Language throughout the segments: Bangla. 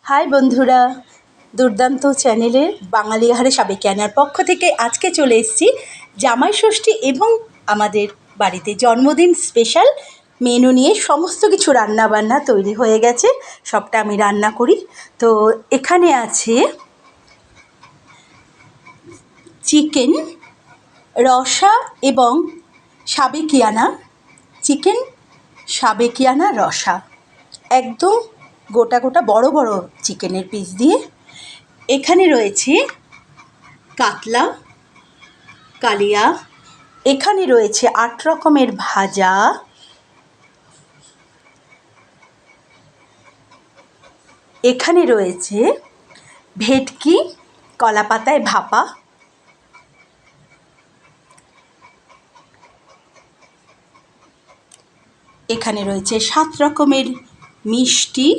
হাই বন্ধুরা, দুর্দান্ত চ্যানেলের বাঙালি আহারে সাবেকিয়ানার পক্ষ থেকে আজকে চলে এসেছি জামাই ষষ্ঠী এবং আমাদের বাড়িতে জন্মদিন স্পেশাল মেনু নিয়ে। সমস্ত কিছু রান্নাবান্না তৈরি হয়ে গেছে, সবটা আমি রান্না করি। তো এখানে আছে চিকেন রসা এবং সাবেকিয়ানা, চিকেন সাবেকিয়ানা রসা, একদম গোটা গোটা বড় বড় চিকেনের পিস দিয়ে। এখানে রয়েছে কাতলা কালিয়া, এখানে রয়েছে 8 রকমের ভাজা, এখানে রয়েছে ভেটকি কলা পাতায় ভাপা, এখানে রয়েছে 7 রকমের মিষ্টি,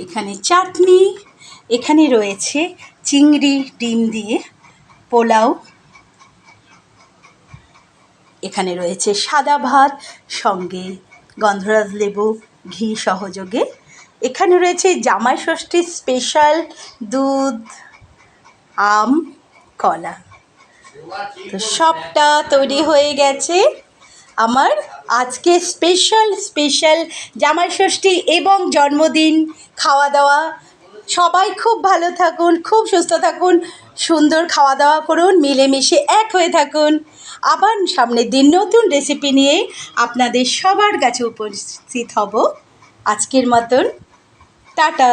এখানে চাটনি, এখানে রয়েছে চিংড়ি ডিম দিয়ে পোলাও, এখানে রয়েছে সাদা ভাত সঙ্গে গন্ধরাজ লেবু ঘি সহযোগে, এখানে রয়েছে জামাই ষষ্ঠীর স্পেশাল দুধ আম কলা। তো সবটা তৈরি হয়ে গেছে আমার আজকে স্পেশাল জামাই ষষ্ঠী এবং জন্মদিন খাওয়া দাওয়া। সবাই খুব ভালো থাকুন, খুব সুস্থ থাকুন, সুন্দর খাওয়া দাওয়া করুন, মিলেমিশে এক হয়ে থাকুন। আবার সামনের দিন নতুন রেসিপি নিয়ে আপনাদের সবার কাছে উপস্থিত হব। আজকের মতন টাটা।